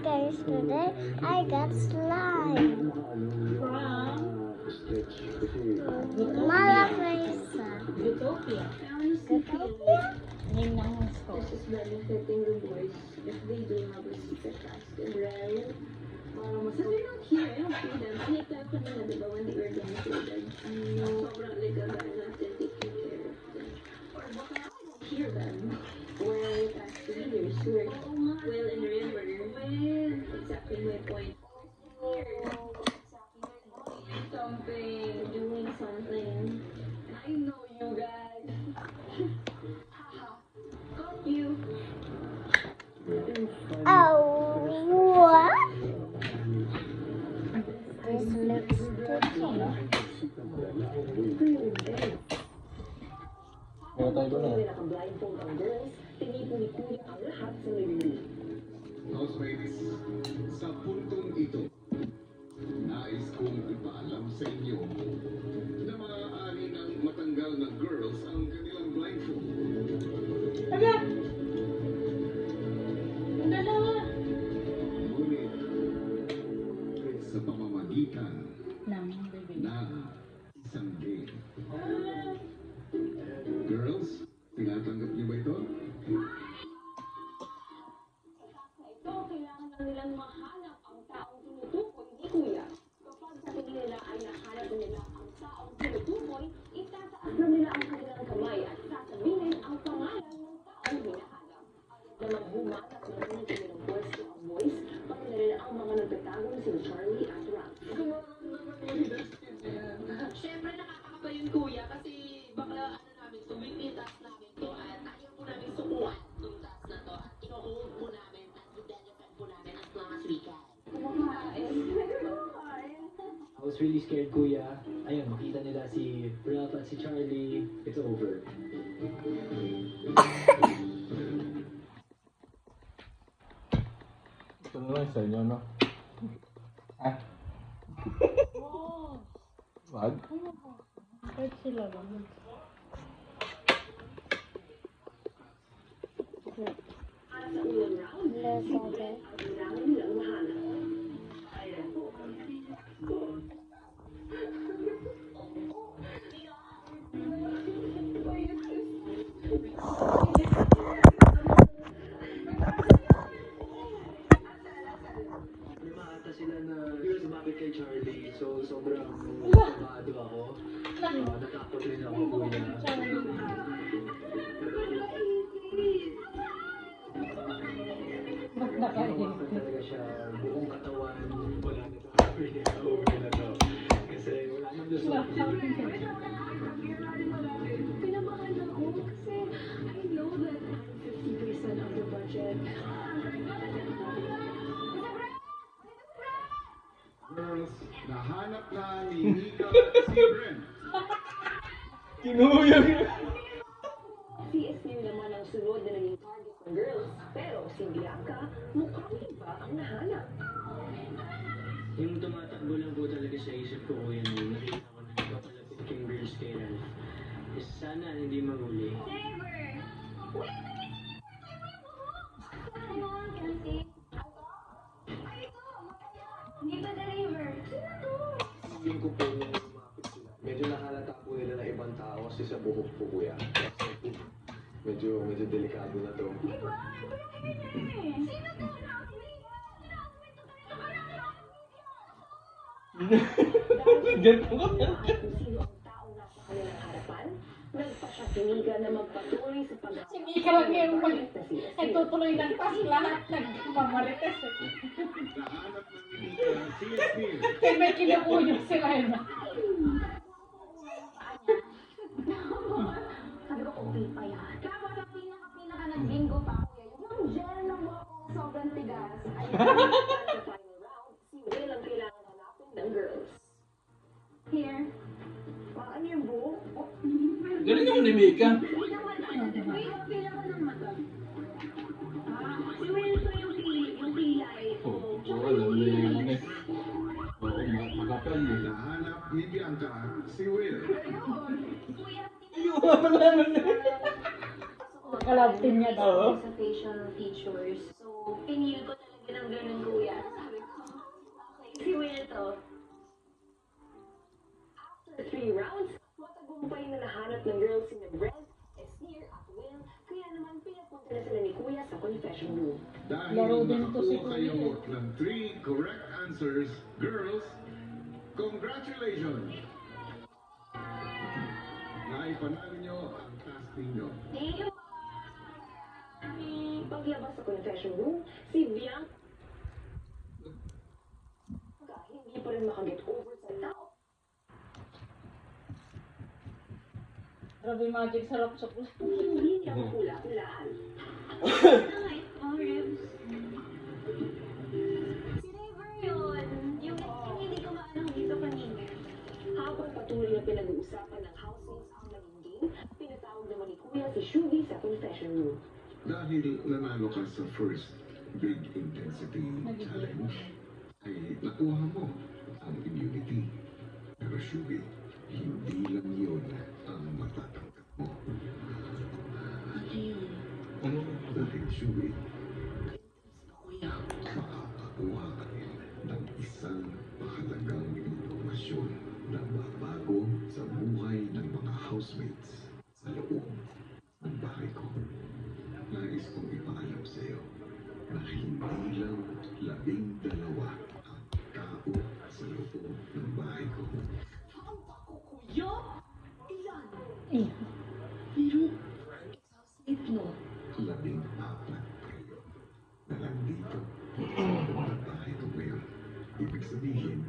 guys, today I got slime. Malafisa. Utopia. Utopia? Name ng store. This is benefiting the boys if they do have a secret task. Right? Because they're not here, I don't see them. Snake tayo kanina, diba, when they were benefited. Sobrang legal na natin taking care of them. Or baka I don't hear them. Well, as leaders, we're well in the river. Well, exactly my point. Something, doing something. I know you guys. Haha. Got you. Oh, what? This looks sticky. Kaya tayo ba na? Naka-blindfold ang girls, tinipon ni Kuya ang lahat sa nilili. Housemaids, sa puntong ito, nais kong ipaalam sa inyo na maaari ng matanggal ng girls ang kanilang blindfold. Aga! Ang dalawa! Ngunit, sa pamamagitan Nang baby. ng isang game. Girls, tinatanggap niyo ba ito? Ito, kailangan na nilang mahanap ang taong tinutukoy ni Kuya. Kapag sa tingin nila ay nahanap na nila ang taong tinutukoy, itataas na nila ang kanilang kamay at sasabihin ang pangalan ng taong hinahanap. Ayaw naman humanap ng tinitingin ng boys to ang boys, pati na rin ang mga nagtatago na sila Charlie at Ralph. Siyempre nakakakaba yun kuya kasi bakla ano namin to, winitas namin to at ayaw po namin sukuan itong task na to at ino-hold po namin at i-benefit po namin as long as we can. I was really scared, kuya. Ayun, makita nila si Ralph at si Charlie. It's over. Ito na lang sa inyo, no? Ah? Wag? Kahit sila lang. At sa unang round, Look at it. kailangan nilang mahanap. Lumata sila na sumabit kay Charlie. So, sobrang kabado ako. Natakot rin ako, kuya. Ginawa ko talaga siya buong katawan. Wala na to. Really, over na to. Kasi wala nang gusto. Pinamahan ako kasi I know that I'm 50% of the budget. Girls, nahanap na ni Mika si Brent. Kinuyag! CSU naman ang sunod na naging target ng girls. Pero si Bianca, mukhang iba ang nahanap. Yung tumatakbo lang po talaga sa isip ko, kuya, nung nakita ko na nagpapalapit kayong girls kay Ralph. Is sana hindi mahuli. Hindi ba deliver? Feeling ko po nung lumapit sila, medyo nakalata po nila na ibang tao kasi sa buhok po kuya. Medyo delikado na to. Ganito ka ba? Kung sino ang taong nasa kanilang harapan, nagpasya na magpatuloy sa pag- Si Mika lang yung nagtutuloy ng task lahat nagmamarites eh. Nahanap na ni Mika si Yasmin. Kaya may kinukuyo si Rena. Sabi ko, okay pa yan. Tapos ang pinaka nag-bingo pa, kuya, yung gel na mo sobrang tigas. Ay, sa final round, si Will ang kailangan hanapin ng girls. Here. Ano yung buhok? Galing naman ni Mika. Si Will to yung kilay. Oo, alam niya yun eh. Oo, makapal eh. Nahanap ni Bianca si Will. Kalabtin niya daw. Sa facial features. So, pinili ko talaga ng ganun kuya. fashion room. Dahil Laro din to si nakakuha Kuya. kayo ng 3 correct answers, girls, congratulations! Naipanalo nyo ang task ninyo. Thank you, paglabas ako ng fashion room, si Bianca hindi pa rin makaget over sa tao. Grabe magic sarap sa puso. Hindi niya makula-kulaan. Si River yun. Yung hindi ko maanong dito kanina. Habang patuloy na pinag-uusapan ng housemates ang naging pinatawag naman ni Kuya si Shubi sa confession room. Dahil nanalo ka sa first big intensity challenge, ay nakuha mo ang immunity. Pero Shubi, hindi lang yun ang matatanggap mo. Dahil Shubi, makakakuha ka rin ng isang mahalagang impormasyon na mabago sa buhay ng mga housemates sa loob ng bahay ko. Nais kong ipaalam sa iyo na hindi lang 12 ang tao sa loob ng bahay ko. Ang bako, kuya! Ilan? Eh, Pero, housemate mo. 14 kayo na nandito sa loob ng bahay ko ngayon. Ibig sabihin,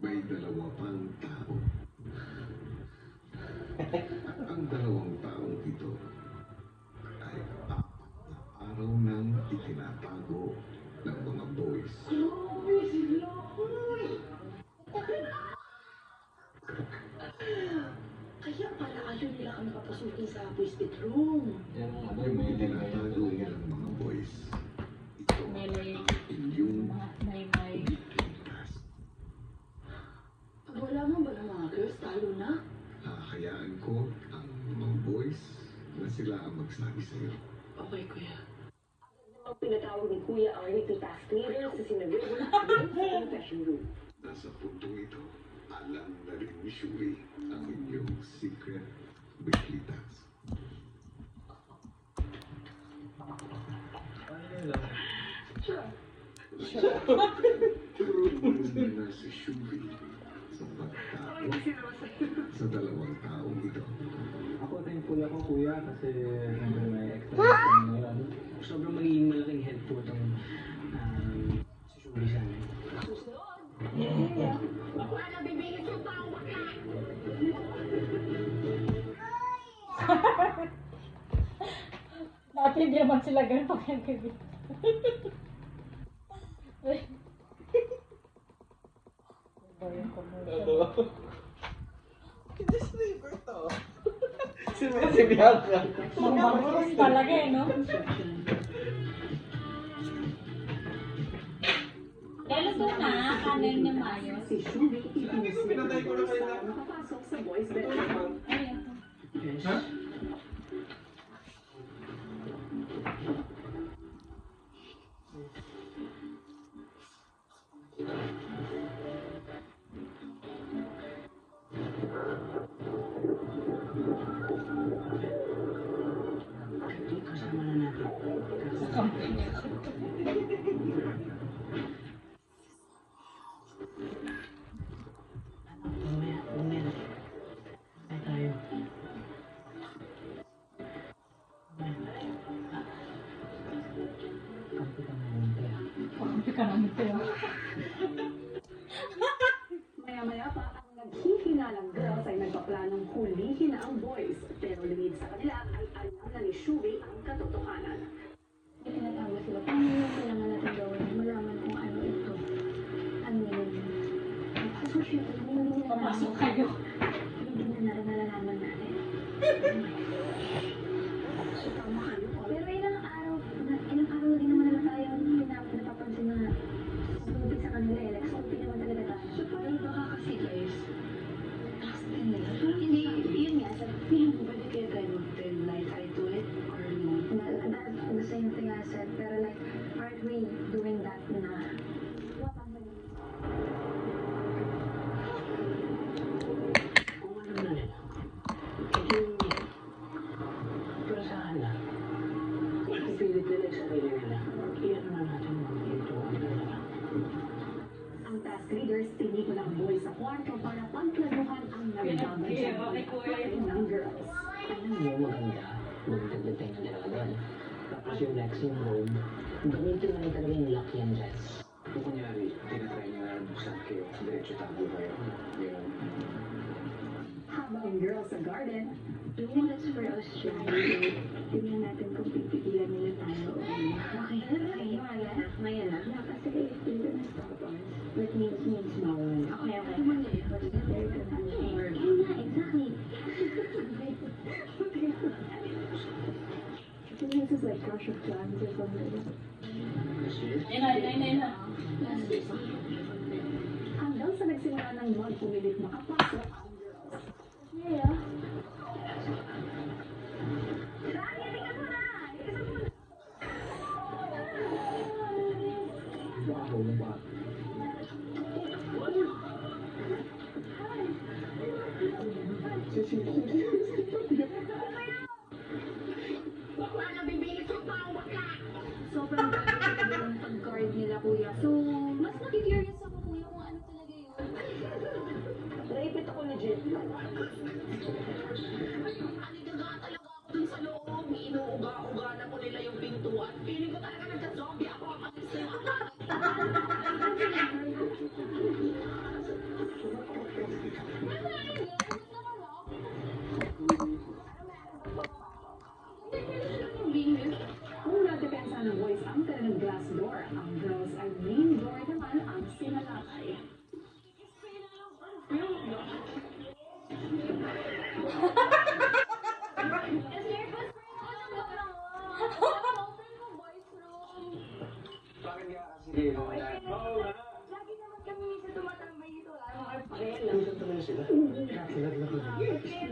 may 2 pang tao. At ang 2 taong ito ay 4 na araw nang itinatago ng mga boys. Grabe sila! Uy! Kaya pala ayaw nila kami papasukin sa boys' bedroom. Yan ang ano, may Itinatago nilang mga boys. Ito Melay, ang inyong may. weekly task. Pag wala mo ba ng mga girls, talo na? Hahayaan ko ang mga boys na sila ang magsabi sa iyo. Okay, kuya. Ang pinatawag ni Kuya Arnie to task leader sa sinabi sa confession room. Nasa puntong ito, alam na rin ni Shuri ang inyong secret weekly task. Turuan na si Shuri sa pagtao sa 2 taong ito. Ako thankful ako kuya kasi siyempre may explanation ngayon. Sobrang magiging malaking help po itong si Shuri sa amin. Wala bibigyan yung tao bakla! Dati hindi naman sila ganun pag nagkabit. Iba yung commercial. Si Bianca. Mamaros talaga eh, no? Kaya luto na, kanin niya mayo. Si Shubi ipinusin para makapasok sa boys' bedroom. Ayun. Yes. Kasama na natin. Mamaya. Ay tayo. Kampi ka naman tayo. Kampi ka naman tayo. Maya-maya pa, ang naghihinalang girls ay nagpaplanong hulihin ang boys. Pero limit sa kanila ay alam na ni Shubi ang katotohanan. Tinatawa sila. Paano yung kailangan natin gawin? Malaman kung ano ito. Ano yun? So, syempre, hindi na Papasok kayo. Hindi na natin nalalaman natin. So, tama kayo. Pero ilang araw din naman nila tayo napapansin na sumupit sa kanila eh. Like, sumupit naman talaga tayo. So, parang baka kasi guys, trust nila. Hindi, yun nga, sabi ko, pwede kayo tayo mag-tell like I do it or no. That's the same thing I said, pero like, aren't we doing that na? What ang kwarto para pagplanuhan ang nagdamay sa Okay, kuya. ng girls. Alam mo, maganda. Magdagdag tayo ng dalawa doon. Tapos yung next yung room, gamitin na lang talaga yung lock yan dyan. Kung kunyari, tinatry niyo na buksan kayo, diretso tago kayo. Yun. Habang girls sa garden, Doing this for Australia, tingnan natin kung pipigilan nila tayo o hindi. Okay, maya na. Kasi if they're gonna stop us, that means bawal. Okay. But if they're gonna or... exactly. I think this is like Clash of Clans or something. Ayun na. hanggang sa nagsimula ng magpumilit makapasok ang girls. Yeah. Sobrang ganda ng pag-guard nila, kuya. So, mas nakikurious ako, kuya, kung ano talaga yun. Naipit ako legit. Aligaga talaga ako dun sa loob. Inuuga-uga na ko nila yung pintuan. Feeling ko talaga nagka-zombie ako. Ang alis na yung Kung nadepensa ng boys ang kanilang glass door, ang girls ay main door naman ang sinalakay. Bakit nga kasi kayo? Lagi naman kami sa tumatambay dito. Ano kayo pa rin? Minsan talaga sila. Kakilag-lag lang.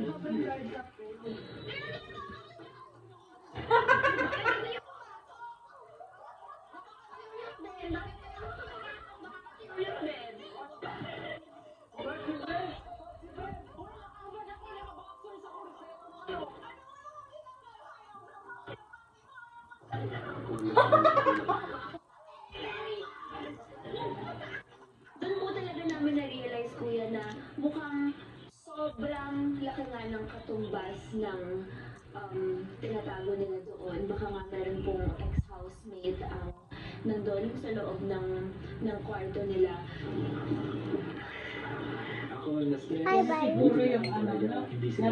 Sobrang guard ka. Doon po talaga namin na-realize, kuya, na mukhang sobrang laki nga ng katumbas ng tinatago nila doon. Baka nga meron pong ex-housemate ang nandun sa loob ng kwarto nila. Ako, nas Siguro yung ano, hindi sila